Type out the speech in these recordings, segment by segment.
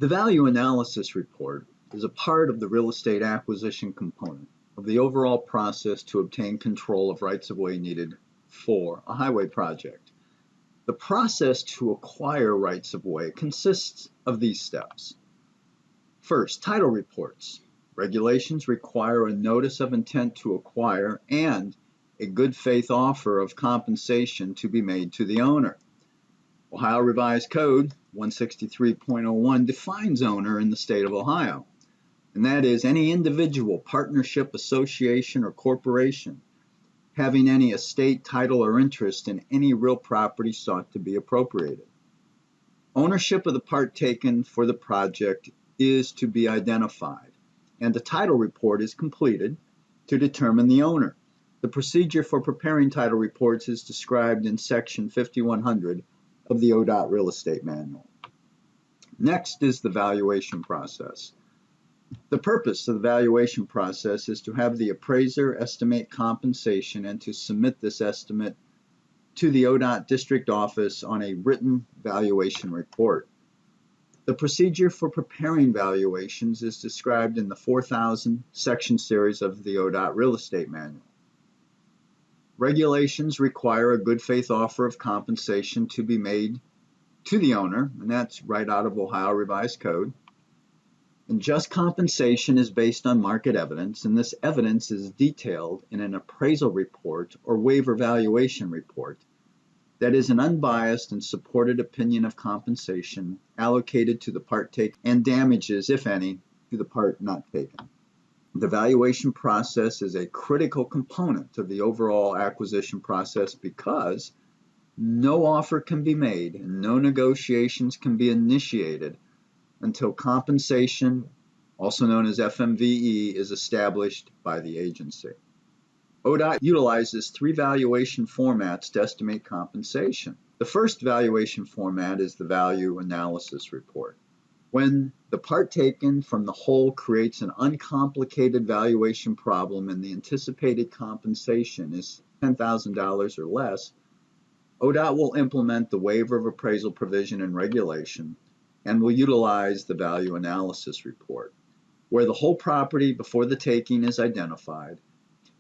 The value analysis report is a part of the real estate acquisition component of the overall process to obtain control of rights-of-way needed for a highway project. The process to acquire rights-of-way consists of these steps. First, title reports. Regulations require a notice of intent to acquire and a good faith offer of compensation to be made to the owner. Ohio Revised Code 163.01 defines owner in the state of Ohio, and that is any individual, partnership, association, or corporation having any estate, title, or interest in any real property sought to be appropriated. Ownership of the part taken for the project is to be identified, and a title report is completed to determine the owner. The procedure for preparing title reports is described in Section 5100 of the ODOT Real Estate Manual. Next is the valuation process. The purpose of the valuation process is to have the appraiser estimate compensation and to submit this estimate to the ODOT District Office on a written valuation report. The procedure for preparing valuations is described in the 4000 section series of the ODOT Real Estate Manual. Regulations require a good faith offer of compensation to be made to the owner, and that's right out of Ohio Revised Code. And just compensation is based on market evidence, and this evidence is detailed in an appraisal report or waiver valuation report that is an unbiased and supported opinion of compensation allocated to the part taken and damages, if any, to the part not taken. The valuation process is a critical component of the overall acquisition process because no offer can be made and no negotiations can be initiated until compensation, also known as FMVE, is established by the agency. ODOT utilizes three valuation formats to estimate compensation. The first valuation format is the value analysis report. When the part taken from the whole creates an uncomplicated valuation problem and the anticipated compensation is $10,000 or less, ODOT will implement the waiver of appraisal provision and regulation and will utilize the value analysis report, where the whole property before the taking is identified.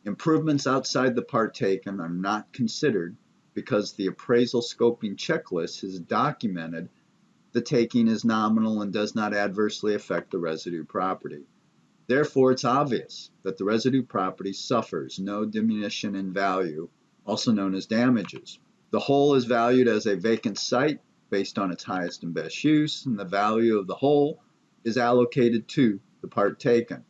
Improvements outside the part taken are not considered because the appraisal scoping checklist has documented the taking is nominal and does not adversely affect the residue property. Therefore, it's obvious that the residue property suffers no diminution in value, also known as damages. The whole is valued as a vacant site based on its highest and best use, and the value of the whole is allocated to the part taken.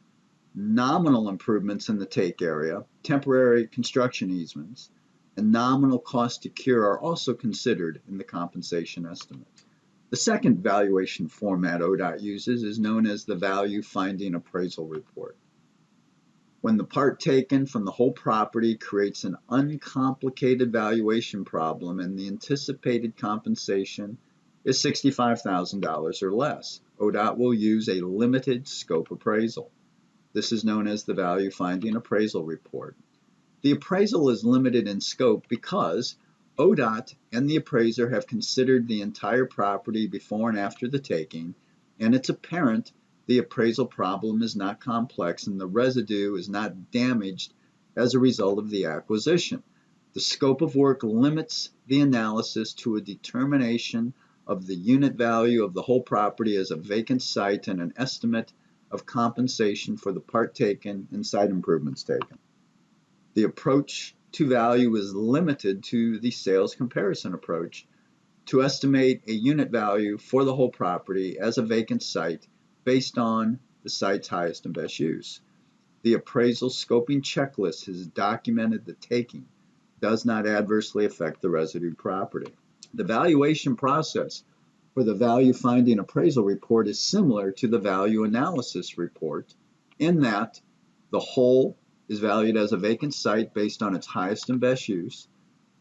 Nominal improvements in the take area, temporary construction easements, and nominal cost to cure are also considered in the compensation estimate. The second valuation format ODOT uses is known as the value finding appraisal report. When the part taken from the whole property creates an uncomplicated valuation problem and the anticipated compensation is $65,000 or less, ODOT will use a limited scope appraisal. This is known as the value finding appraisal report. The appraisal is limited in scope because ODOT and the appraiser have considered the entire property before and after the taking, and it's apparent the appraisal problem is not complex and the residue is not damaged as a result of the acquisition. The scope of work limits the analysis to a determination of the unit value of the whole property as a vacant site and an estimate of compensation for the part taken and site improvements taken. The approach to value is limited to the sales comparison approach to estimate a unit value for the whole property as a vacant site based on the site's highest and best use. The appraisal scoping checklist has documented the taking does not adversely affect the residue property. The valuation process for the value finding appraisal report is similar to the value analysis report in that the whole is valued as a vacant site based on its highest and best use.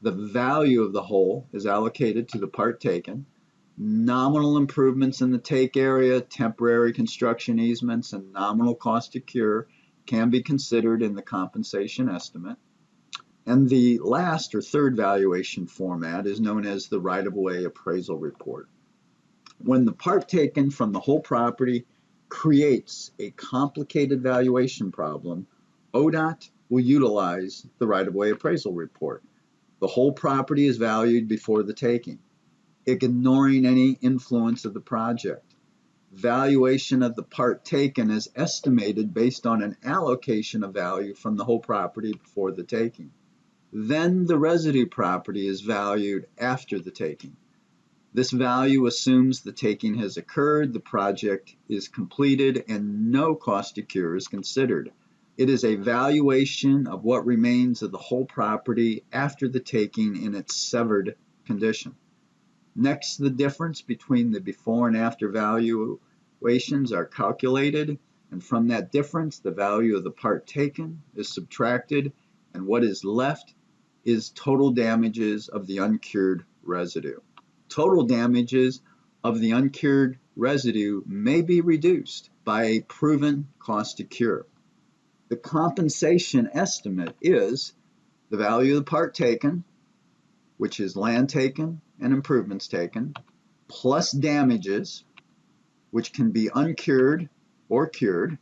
The value of the whole is allocated to the part taken. Nominal improvements in the take area, temporary construction easements, and nominal cost to cure can be considered in the compensation estimate. And the last or third valuation format is known as the right-of-way appraisal report. When the part taken from the whole property creates a complicated valuation problem, ODOT will utilize the right-of-way appraisal report. The whole property is valued before the taking, ignoring any influence of the project. Valuation of the part taken is estimated based on an allocation of value from the whole property before the taking. Then the residue property is valued after the taking. This value assumes the taking has occurred, the project is completed, and no cost to cure is considered. It is a valuation of what remains of the whole property after the taking in its severed condition. Next, the difference between the before and after valuations are calculated, and from that difference, the value of the part taken is subtracted, and what is left is total damages of the uncured residue. Total damages of the uncured residue may be reduced by a proven cost to cure. The compensation estimate is the value of the part taken, which is land taken and improvements taken, plus damages, which can be uncured or cured,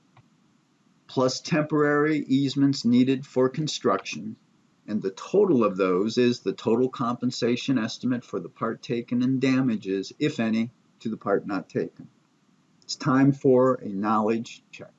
plus temporary easements needed for construction, and the total of those is the total compensation estimate for the part taken and damages, if any, to the part not taken. It's time for a knowledge check.